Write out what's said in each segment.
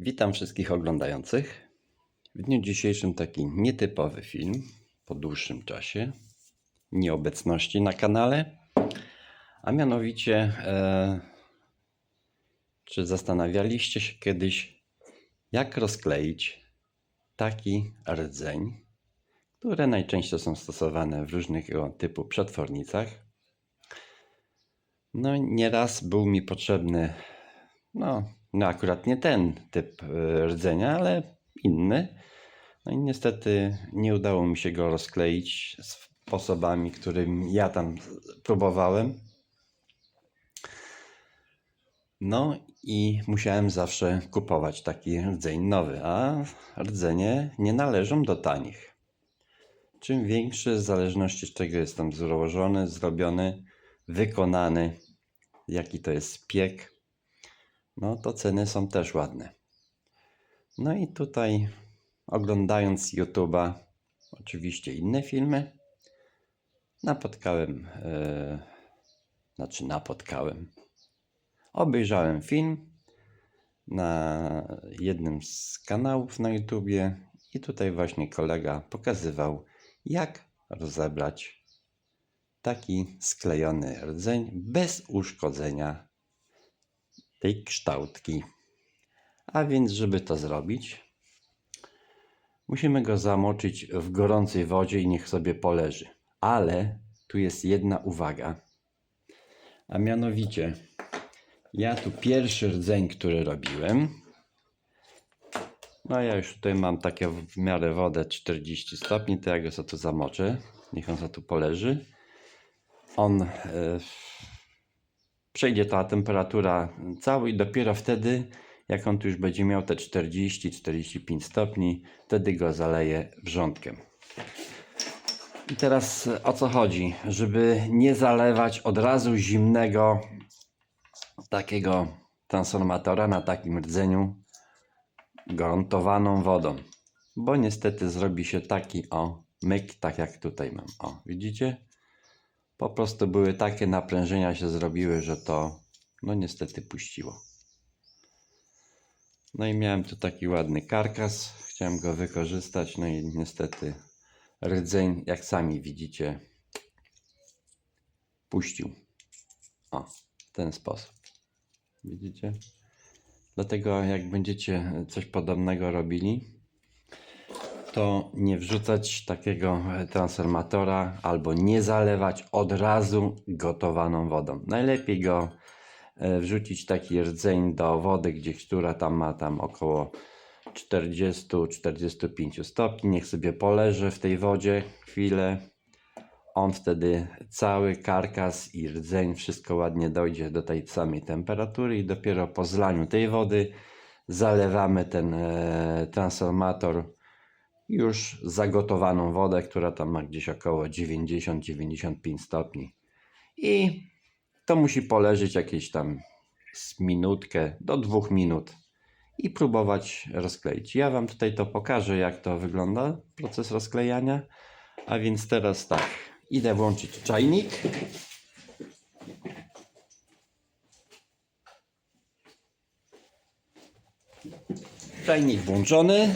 Witam wszystkich oglądających. W dniu dzisiejszym taki nietypowy film po dłuższym czasie nieobecności na kanale, a mianowicie czy zastanawialiście się kiedyś, jak rozkleić taki rdzeń, które najczęściej są stosowane w różnego typu przetwornicach. No nieraz był mi potrzebny no akurat nie ten typ rdzenia, ale inny. No i niestety nie udało mi się go rozkleić sposobami, którym ja tam próbowałem. No i musiałem zawsze kupować taki rdzeń nowy, a rdzenie nie należą do tanich. Czym większy, w zależności z czego jest tam złożony, zrobiony, wykonany, jaki to jest piek, no to ceny są też ładne. No i tutaj oglądając YouTube'a, oczywiście inne filmy, obejrzałem film na jednym z kanałów na YouTubie i tutaj właśnie kolega pokazywał, jak rozebrać taki sklejony rdzeń bez uszkodzenia tej kształtki. A więc, żeby to zrobić, musimy go zamoczyć w gorącej wodzie i niech sobie poleży. Ale tu jest jedna uwaga, a mianowicie ja tu pierwszy rdzeń, który robiłem, no ja już tutaj mam takie w miarę wodę 40 stopni, to ja go sobie tu zamoczę, niech on sobie tu poleży. Przejdzie ta temperatura cała i dopiero wtedy, jak on tu już będzie miał te 40-45 stopni, wtedy go zaleję wrzątkiem. I teraz o co chodzi? Żeby nie zalewać od razu zimnego takiego transformatora na takim rdzeniu gruntowaną wodą, bo niestety zrobi się taki myk, tak jak tutaj mam. Widzicie? Po prostu były takie naprężenia się zrobiły, że to no niestety puściło. No i miałem tu taki ładny karkas, chciałem go wykorzystać, no i niestety rdzeń, jak sami widzicie, puścił. W ten sposób. Widzicie? Dlatego jak będziecie coś podobnego robili, to nie wrzucać takiego transformatora albo nie zalewać od razu gotowaną wodą. Najlepiej go wrzucić taki rdzeń do wody, która tam ma około 40-45 stopni. Niech sobie poleży w tej wodzie chwilę. On wtedy cały karkas i rdzeń, wszystko ładnie dojdzie do tej samej temperatury i dopiero po zlaniu tej wody zalewamy ten transformator już zagotowaną wodę, która tam ma gdzieś około 90-95 stopni. I to musi poleżeć jakieś tam z minutkę do 2 minut i próbować rozkleić. Ja Wam tutaj to pokażę, jak to wygląda, proces rozklejania. A więc teraz tak, idę włączyć czajnik. Czajnik włączony.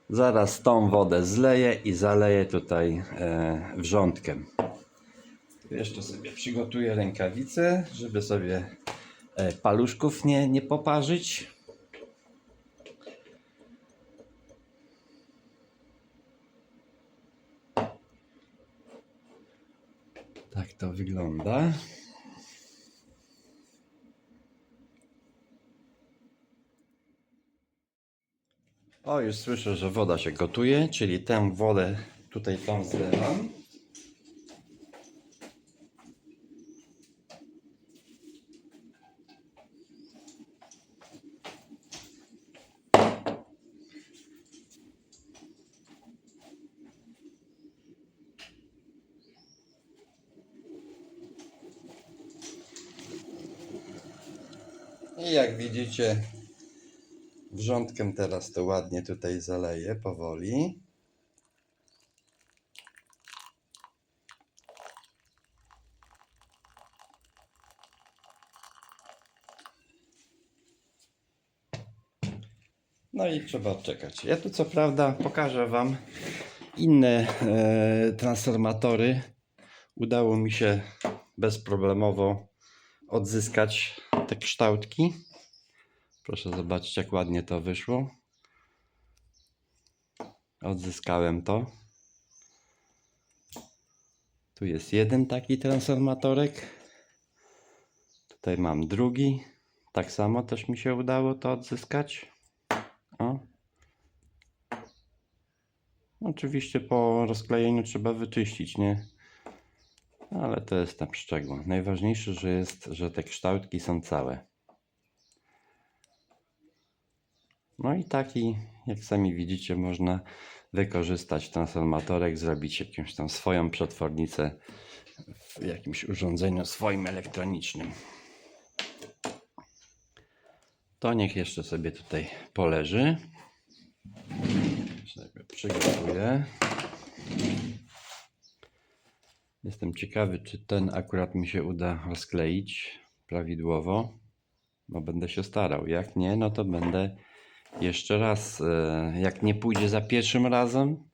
Zaraz tą wodę zleję i zaleję tutaj wrzątkiem. Jeszcze sobie przygotuję rękawice, żeby sobie paluszków nie poparzyć. Tak to wygląda. Już słyszę, że woda się gotuje, czyli tę wodę tutaj tam zlewam. I jak widzicie, wrzątkiem teraz to ładnie tutaj zaleję powoli. No i trzeba odczekać. Ja tu co prawda pokażę Wam inne transformatory. Udało mi się bezproblemowo odzyskać te kształtki. Proszę zobaczyć, jak ładnie to wyszło. Odzyskałem to. Tu jest jeden taki transformatorek. Tutaj mam drugi. Tak samo też mi się udało to odzyskać. O. Oczywiście po rozklejeniu trzeba wyczyścić, nie? Ale to jest tam szczegół. Najważniejsze, że te kształtki są całe. No i taki, jak sami widzicie, można wykorzystać transformatorek, zrobić jakąś tam swoją przetwornicę w jakimś urządzeniu swoim elektronicznym. To niech jeszcze sobie tutaj poleży. Przygotuję. Jestem ciekawy, czy ten akurat mi się uda rozkleić prawidłowo. No będę się starał. Jak nie, no to będę jeszcze raz. Jak nie pójdzie za pierwszym razem,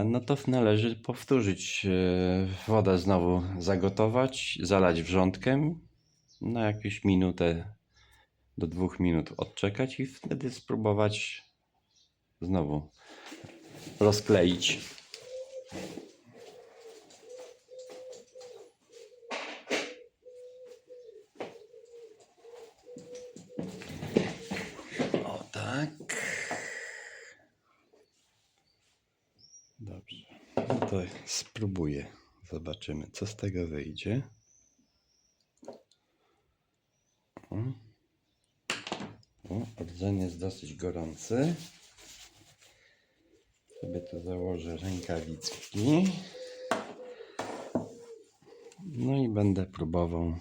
no to należy powtórzyć. Wodę znowu zagotować, zalać wrzątkiem, na jakąś minutę do 2 minut odczekać i wtedy spróbować znowu rozkleić. O tak. Dobrze. No to spróbuję. Zobaczymy, co z tego wyjdzie. Rdzeń jest dosyć gorący. Sobie tu założę rękawiczki. No i będę próbował.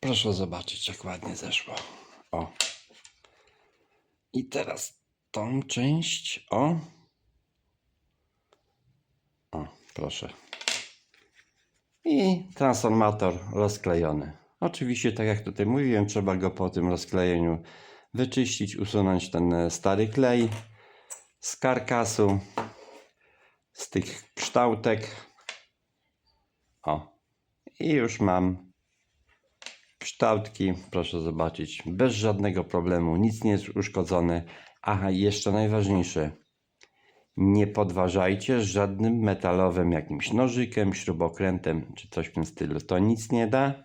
Proszę zobaczyć, jak ładnie zeszło. O. I teraz tą część. O. O, proszę. I transformator rozklejony. Oczywiście, tak jak tutaj mówiłem, trzeba go po tym rozklejeniu wyczyścić, usunąć ten stary klej z karkasu, z tych kształtek. O, i już mam kształtki, proszę zobaczyć, bez żadnego problemu, nic nie jest uszkodzone. Aha, i jeszcze najważniejsze, nie podważajcie żadnym metalowym jakimś nożykiem, śrubokrętem czy coś w tym stylu, to nic nie da.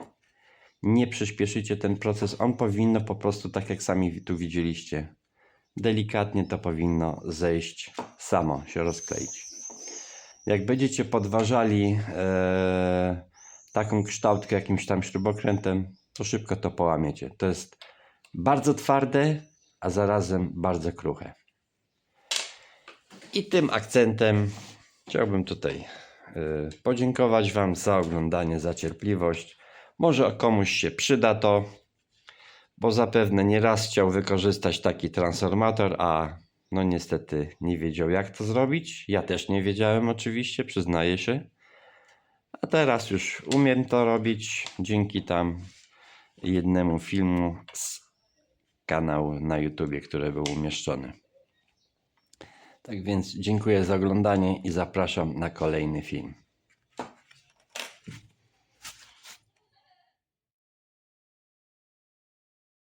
Nie przyspieszycie ten proces, on powinno po prostu, tak jak sami tu widzieliście, delikatnie to powinno zejść samo, się rozkleić. Jak będziecie podważali taką kształtkę jakimś tam śrubokrętem, to szybko to połamiecie. To jest bardzo twarde, a zarazem bardzo kruche. I tym akcentem chciałbym tutaj podziękować Wam za oglądanie, za cierpliwość. Może komuś się przyda to, bo zapewne nieraz chciał wykorzystać taki transformator, a no niestety nie wiedział, jak to zrobić. Ja też nie wiedziałem, oczywiście, przyznaję się. A teraz już umiem to robić dzięki tam jednemu filmu z kanału na YouTubie, który był umieszczony. Tak więc dziękuję za oglądanie i zapraszam na kolejny film.